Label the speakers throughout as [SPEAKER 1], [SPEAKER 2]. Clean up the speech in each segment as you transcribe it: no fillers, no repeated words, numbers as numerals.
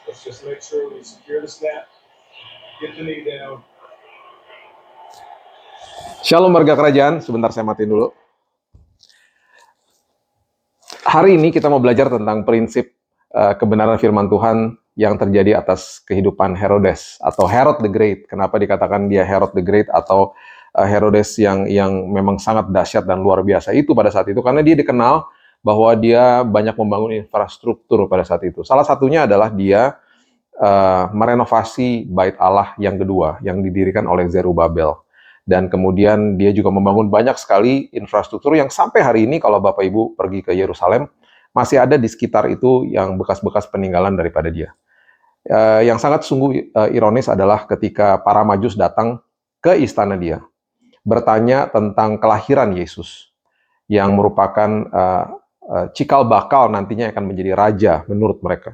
[SPEAKER 1] Let's just make sure we secure the snap. Get the knee down.
[SPEAKER 2] Shalom warga kerajaan, sebentar saya matiin dulu. Hari ini kita mau belajar tentang prinsip kebenaran firman Tuhan yang terjadi atas kehidupan Herodes atau Herod the Great. Kenapa dikatakan dia Herod the Great atau Herodes yang memang sangat dahsyat dan luar biasa itu pada saat itu? Karena dia dikenal bahwa dia banyak membangun infrastruktur pada saat itu. Salah satunya adalah dia merenovasi Bait Allah yang kedua yang didirikan oleh Zerubabel. Dan kemudian dia juga membangun banyak sekali infrastruktur yang sampai hari ini kalau Bapak Ibu pergi ke Yerusalem, masih ada di sekitar itu yang bekas-bekas peninggalan daripada dia. Yang sangat sungguh ironis adalah ketika para Majus datang ke istana dia, bertanya tentang kelahiran Yesus, yang merupakan cikal bakal nantinya akan menjadi raja menurut mereka.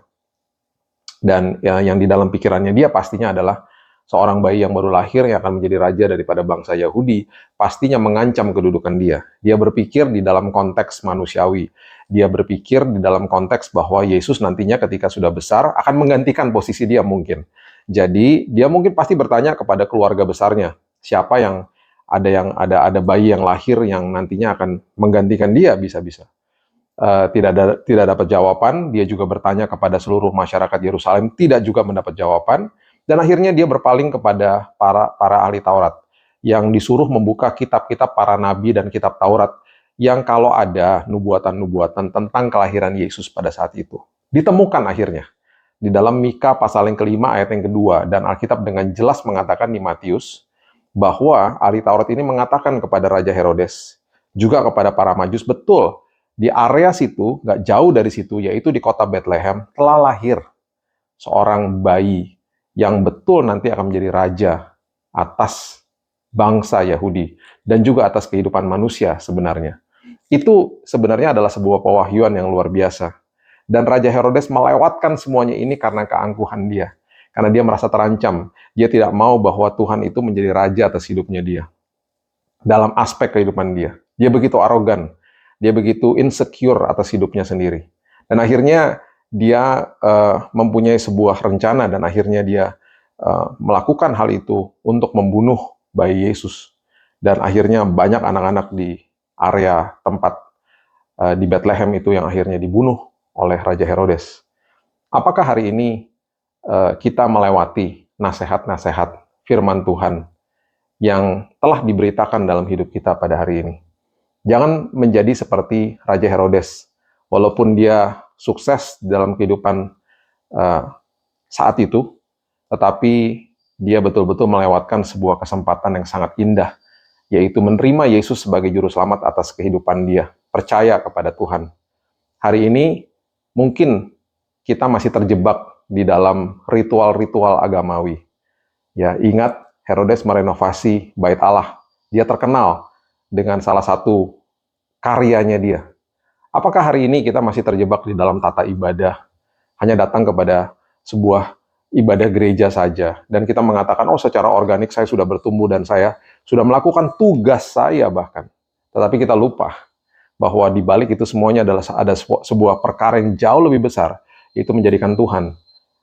[SPEAKER 2] Dan yang di dalam pikirannya dia pastinya adalah seorang bayi yang baru lahir yang akan menjadi raja daripada bangsa Yahudi, pastinya mengancam kedudukan dia. Dia berpikir di dalam konteks manusiawi. Dia berpikir di dalam konteks bahwa Yesus nantinya ketika sudah besar akan menggantikan posisi dia mungkin. Jadi dia mungkin pasti bertanya kepada keluarga besarnya, siapa yang ada bayi yang lahir yang nantinya akan menggantikan dia bisa-bisa. Tidak dapat jawaban. Dia juga bertanya kepada seluruh masyarakat Yerusalem, tidak juga mendapat jawaban. Dan akhirnya dia berpaling kepada para ahli Taurat yang disuruh membuka kitab-kitab para nabi dan kitab Taurat yang kalau ada nubuatan-nubuatan tentang kelahiran Yesus pada saat itu. Ditemukan akhirnya di dalam Mika pasal yang kelima ayat yang kedua, dan Alkitab dengan jelas mengatakan di Matius bahwa ahli Taurat ini mengatakan kepada Raja Herodes, juga kepada para Majus, betul, di area situ, nggak jauh dari situ, yaitu di kota Bethlehem, telah lahir seorang bayi yang betul nanti akan menjadi raja atas bangsa Yahudi dan juga atas kehidupan manusia sebenarnya. Itu sebenarnya adalah sebuah pewahyuan yang luar biasa. Dan Raja Herodes melewatkan semuanya ini karena keangkuhan dia. Karena dia merasa terancam. Dia tidak mau bahwa Tuhan itu menjadi raja atas hidupnya dia. Dalam aspek kehidupan dia. Dia begitu arogan. Dia begitu insecure atas hidupnya sendiri. Dan akhirnya dia mempunyai sebuah rencana dan akhirnya dia melakukan hal itu untuk membunuh bayi Yesus. Dan akhirnya banyak anak-anak di area tempat di Bethlehem itu yang akhirnya dibunuh oleh Raja Herodes. Apakah hari ini kita melewati nasihat-nasihat firman Tuhan yang telah diberitakan dalam hidup kita pada hari ini? Jangan menjadi seperti Raja Herodes. Walaupun dia sukses dalam kehidupan saat itu, tetapi dia betul-betul melewatkan sebuah kesempatan yang sangat indah, yaitu menerima Yesus sebagai juru selamat atas kehidupan dia, percaya kepada Tuhan. Hari ini mungkin kita masih terjebak di dalam ritual-ritual agamawi. Ya, ingat Herodes merenovasi Bait Allah. Dia terkenal dengan salah satu karyanya dia. Apakah hari ini kita masih terjebak di dalam tata ibadah, hanya datang kepada sebuah ibadah gereja saja, dan kita mengatakan, oh secara organik saya sudah bertumbuh dan saya sudah melakukan tugas saya bahkan. Tetapi kita lupa bahwa di balik itu semuanya adalah ada sebuah perkara yang jauh lebih besar, yaitu menjadikan Tuhan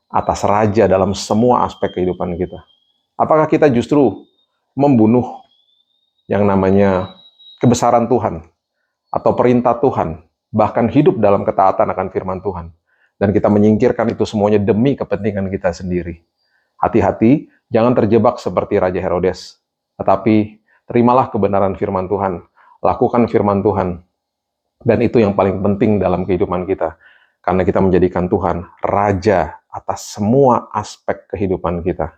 [SPEAKER 2] atas raja dalam semua aspek kehidupan kita. Apakah kita justru membunuh yang namanya kebesaran Tuhan, atau perintah Tuhan, bahkan hidup dalam ketaatan akan firman Tuhan. Dan kita menyingkirkan itu semuanya demi kepentingan kita sendiri. Hati-hati, jangan terjebak seperti Raja Herodes. Tetapi terimalah kebenaran firman Tuhan. Lakukan firman Tuhan. Dan itu yang paling penting dalam kehidupan kita. Karena kita menjadikan Tuhan Raja atas semua aspek kehidupan kita.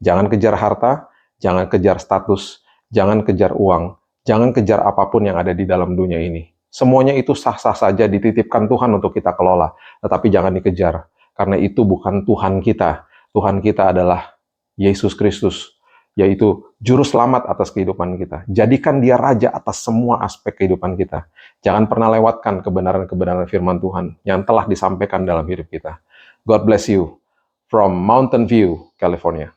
[SPEAKER 2] Jangan kejar harta, jangan kejar status, jangan kejar uang, jangan kejar apapun yang ada di dalam dunia ini. Semuanya itu sah-sah saja dititipkan Tuhan untuk kita kelola. Tetapi jangan dikejar. Karena itu bukan Tuhan kita. Tuhan kita adalah Yesus Kristus. Yaitu juru selamat atas kehidupan kita. Jadikan dia raja atas semua aspek kehidupan kita. Jangan pernah lewatkan kebenaran-kebenaran firman Tuhan yang telah disampaikan dalam hidup kita. God bless you. From Mountain View, California.